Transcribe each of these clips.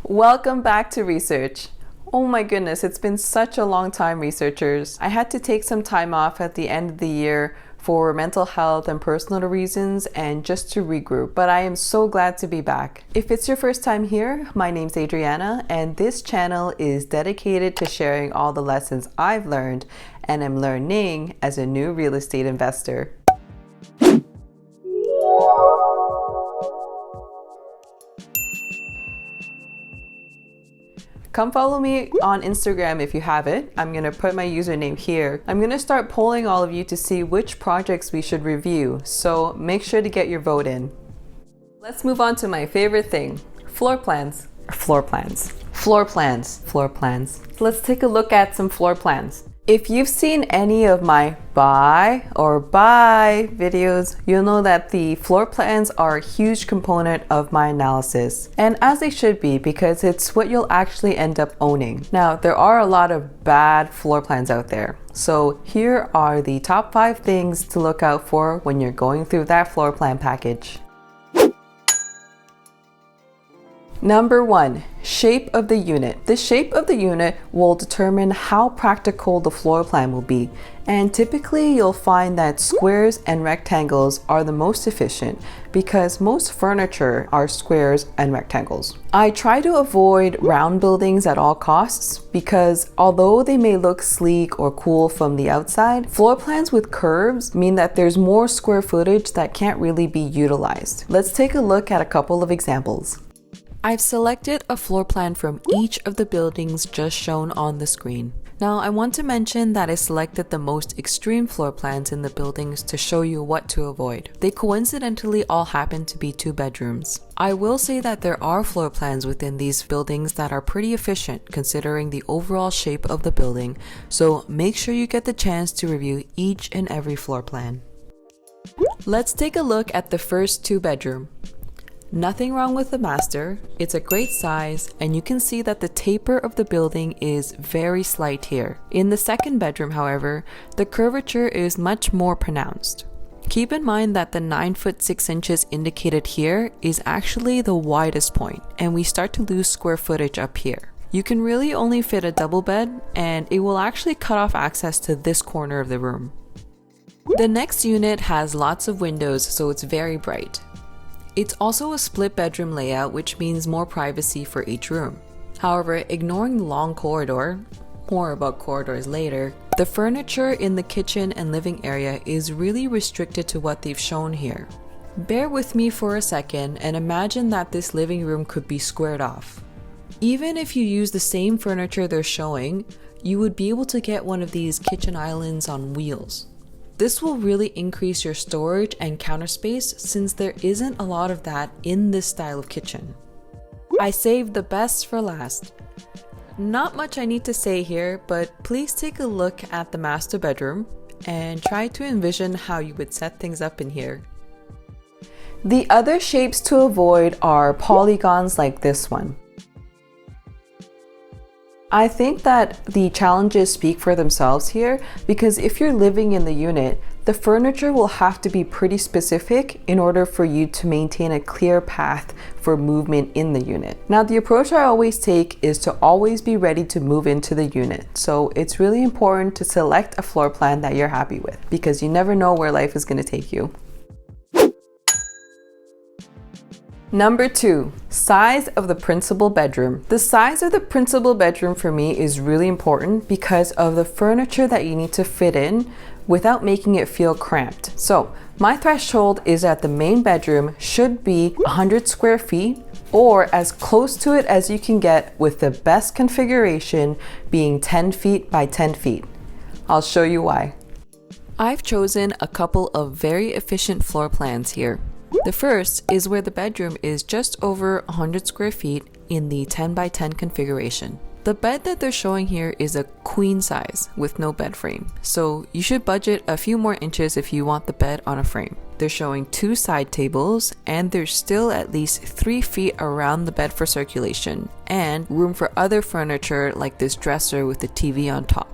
Welcome back to research. Oh my goodness, it's been such a long time, researchers. I had to take some time off at the end of the year for mental health and personal reasons and just to regroup, but I am so glad to be back. If it's your first time here, my name's Adriana, and this channel is dedicated to sharing all the lessons I've learned and am learning as a new real estate investor. Come follow me on Instagram if you have it. I'm gonna put my username here. I'm gonna start polling all of you to see which projects we should review, so make sure to get your vote in. Let's move on to my favorite thing, floor plans. Floor plans. Let's take a look at some floor plans. If you've seen any of my buy videos, you'll know that the floor plans are a huge component of my analysis, and as they should be, because it's what you'll actually end up owning. Now, there are a lot of bad floor plans out there, so here are the top 5 things to look out for when you're going through that floor plan package. Number 1, shape of the unit. The shape of the unit will determine how practical the floor plan will be, and typically you'll find that squares and rectangles are the most efficient because most furniture are squares and rectangles. I try to avoid round buildings at all costs because although they may look sleek or cool from the outside, floor plans with curves mean that there's more square footage that can't really be utilized. Let's take a look at a couple of examples. I've selected a floor plan from each of the buildings just shown on the screen. Now, I want to mention that I selected the most extreme floor plans in the buildings to show you what to avoid. They coincidentally all happen to be 2 bedrooms. I will say that there are floor plans within these buildings that are pretty efficient considering the overall shape of the building, so make sure you get the chance to review each and every floor plan. Let's take a look at the first 2 bedroom. Nothing wrong with the master, it's a great size, and you can see that the taper of the building is very slight here. In the second bedroom, however, the curvature is much more pronounced. Keep in mind that the 9 foot 6 inches indicated here is actually the widest point, and we start to lose square footage up here. You can really only fit a double bed, and it will actually cut off access to this corner of the room. The next unit has lots of windows, so it's very bright. It's also a split bedroom layout, which means more privacy for each room. However, ignoring the long corridor, more about corridors later, the furniture in the kitchen and living area is really restricted to what they've shown here. Bear with me for a second and imagine that this living room could be squared off. Even if you use the same furniture they're showing, you would be able to get one of these kitchen islands on wheels. This will really increase your storage and counter space since there isn't a lot of that in this style of kitchen. I saved the best for last. Not much I need to say here, but please take a look at the master bedroom and try to envision how you would set things up in here. The other shapes to avoid are polygons like this one. I think that the challenges speak for themselves here because if you're living in the unit, the furniture will have to be pretty specific in order for you to maintain a clear path for movement in the unit. Now, the approach I always take is to always be ready to move into the unit. So it's really important to select a floor plan that you're happy with because you never know where life is going to take you. Number 2, size of the principal bedroom. The size of the principal bedroom for me is really important because of the furniture that you need to fit in without making it feel cramped. So my threshold is that the main bedroom should be 100 square feet or as close to it as you can get with the best configuration being 10 feet by 10 feet. I'll show you why. I've chosen a couple of very efficient floor plans here. The first is where the bedroom is just over 100 square feet in the 10 by 10 configuration. The bed that they're showing here is a queen size with no bed frame, so you should budget a few more inches if you want the bed on a frame. They're showing 2 side tables, and there's still at least 3 feet around the bed for circulation, and room for other furniture like this dresser with the TV on top.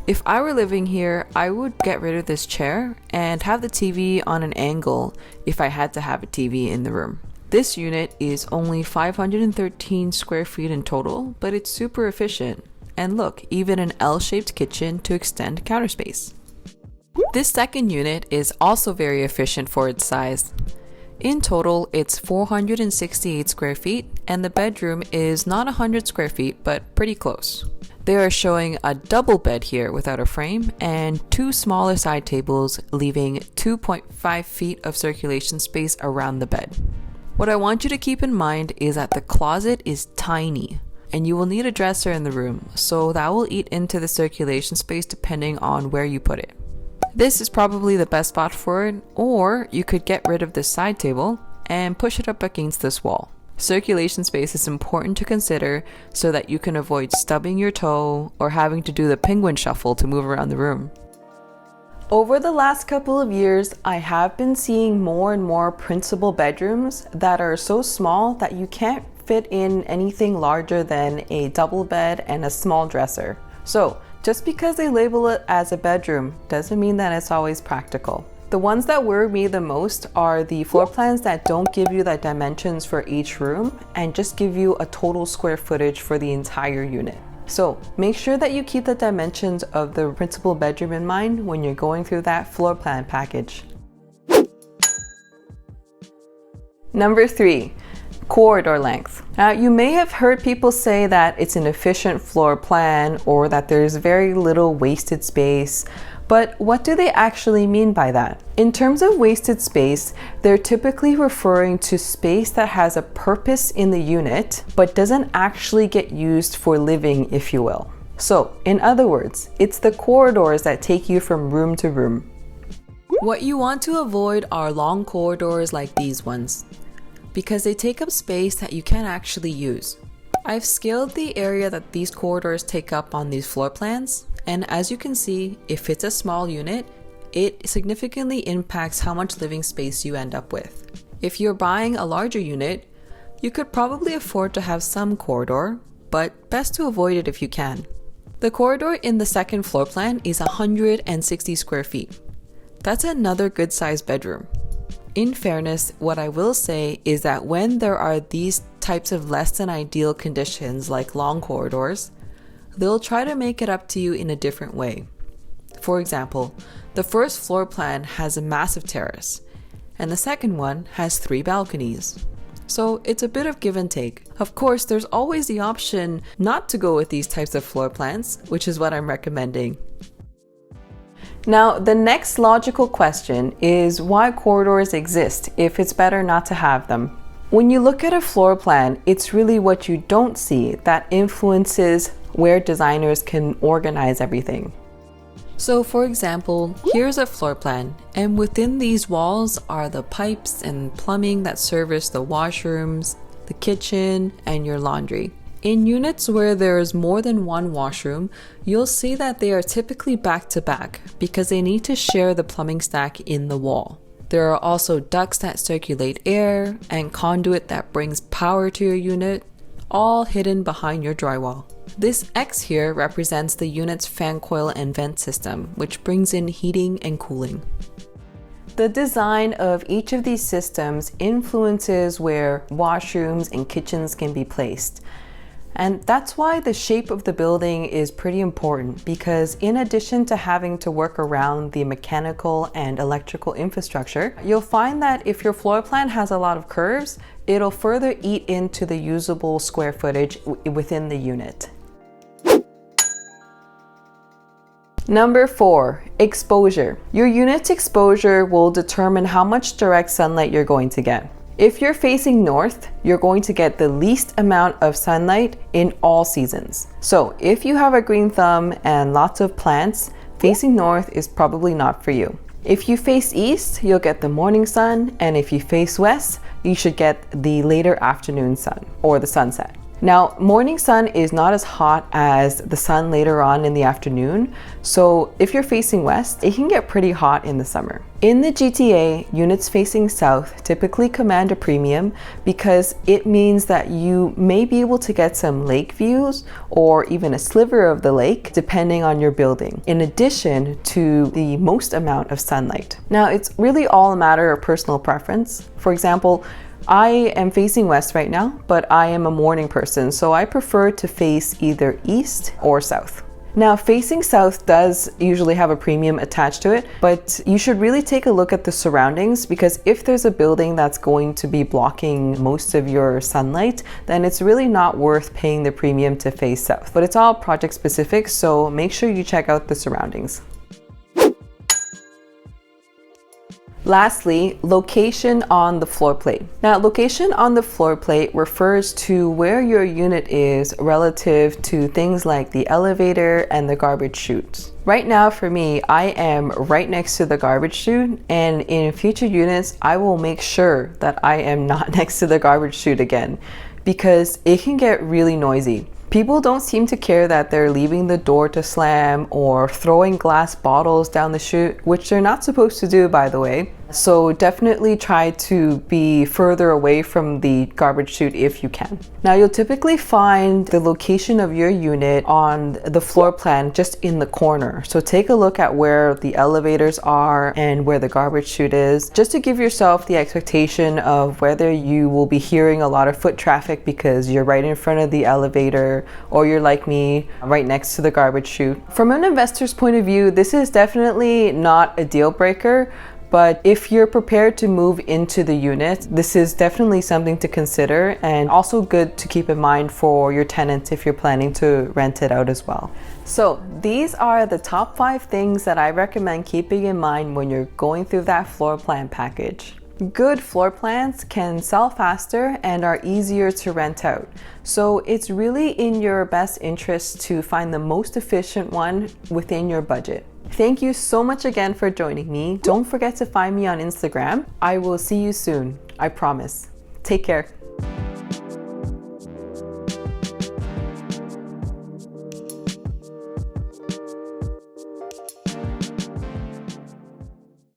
If I were living here, I would get rid of this chair and have the TV on an angle if I had to have a TV in the room. This unit is only 513 square feet in total, but it's super efficient. And look, even an L-shaped kitchen to extend counter space. This second unit is also very efficient for its size. In total, it's 468 square feet, and the bedroom is not 100 square feet, but pretty close. They are showing a double bed here without a frame and 2 smaller side tables, leaving 2.5 feet of circulation space around the bed. What I want you to keep in mind is that the closet is tiny, and you will need a dresser in the room, so that will eat into the circulation space depending on where you put it. This is probably the best spot for it, or you could get rid of this side table and push it up against this wall. Circulation space is important to consider so that you can avoid stubbing your toe or having to do the penguin shuffle to move around the room. Over the last couple of years, I have been seeing more and more principal bedrooms that are so small that you can't fit in anything larger than a double bed and a small dresser. So, just because they label it as a bedroom doesn't mean that it's always practical. The ones that worry me the most are the floor plans that don't give you the dimensions for each room and just give you a total square footage for the entire unit. So make sure that you keep the dimensions of the principal bedroom in mind when you're going through that floor plan package. Number 3. Corridor length. Now, you may have heard people say that it's an efficient floor plan or that there's very little wasted space, but what do they actually mean by that? In terms of wasted space, they're typically referring to space that has a purpose in the unit, but doesn't actually get used for living, if you will. So, in other words, it's the corridors that take you from room to room. What you want to avoid are long corridors like these ones, because they take up space that you can't actually use. I've scaled the area that these corridors take up on these floor plans, and as you can see, if it's a small unit, it significantly impacts how much living space you end up with. If you're buying a larger unit, you could probably afford to have some corridor, but best to avoid it if you can. The corridor in the second floor plan is 160 square feet. That's another good sized bedroom. In fairness, what I will say is that when there are these types of less than ideal conditions like long corridors, they'll try to make it up to you in a different way. For example, the first floor plan has a massive terrace, and the second one has 3 balconies. So it's a bit of give and take. Of course, there's always the option not to go with these types of floor plans, which is what I'm recommending. Now, the next logical question is why corridors exist if it's better not to have them. When you look at a floor plan, it's really what you don't see that influences where designers can organize everything. So for example, here's a floor plan, and within these walls are the pipes and plumbing that service the washrooms, the kitchen, and your laundry. In units where there is more than one washroom, you'll see that they are typically back to back because they need to share the plumbing stack in the wall. There are also ducts that circulate air and conduit that brings power to your unit, all hidden behind your drywall. This X here represents the unit's fan coil and vent system, which brings in heating and cooling. The design of each of these systems influences where washrooms and kitchens can be placed. And that's why the shape of the building is pretty important, because in addition to having to work around the mechanical and electrical infrastructure, you'll find that if your floor plan has a lot of curves, it'll further eat into the usable square footage within the unit. Number 4, exposure. Your unit's exposure will determine how much direct sunlight you're going to get. If you're facing north, you're going to get the least amount of sunlight in all seasons. So if you have a green thumb and lots of plants, facing north is probably not for you. If you face east, you'll get the morning sun, and if you face west, you should get the later afternoon sun or the sunset. Now, morning sun is not as hot as the sun later on in the afternoon, so if you're facing west, it can get pretty hot in the summer. In the GTA, units facing south typically command a premium because it means that you may be able to get some lake views or even a sliver of the lake depending on your building, in addition to the most amount of sunlight. Now, it's really all a matter of personal preference. For example, I am facing west right now, but I am a morning person, so I prefer to face either east or south. Now, facing south does usually have a premium attached to it, but you should really take a look at the surroundings, because if there's a building that's going to be blocking most of your sunlight, then it's really not worth paying the premium to face south. But it's all project specific, so make sure you check out the surroundings. Lastly, location on the floor plate. Now, location on the floor plate refers to where your unit is relative to things like the elevator and the garbage chute. Right now for me, I am right next to the garbage chute, and in future units, I will make sure that I am not next to the garbage chute again, because it can get really noisy. People don't seem to care that they're leaving the door to slam or throwing glass bottles down the chute, which they're not supposed to do, by the way. So definitely try to be further away from the garbage chute if you can. Now, you'll typically find the location of your unit on the floor plan just in the corner. So take a look at where the elevators are and where the garbage chute is, just to give yourself the expectation of whether you will be hearing a lot of foot traffic because you're right in front of the elevator, or you're like me, right next to the garbage chute. From an investor's point of view, this is definitely not a deal breaker. But if you're prepared to move into the unit, this is definitely something to consider, and also good to keep in mind for your tenants if you're planning to rent it out as well. So these are the top 5 things that I recommend keeping in mind when you're going through that floor plan package. Good floor plans can sell faster and are easier to rent out. So it's really in your best interest to find the most efficient one within your budget. Thank you so much again for joining me. Don't forget to find me on Instagram. I will see you soon, I promise. Take care.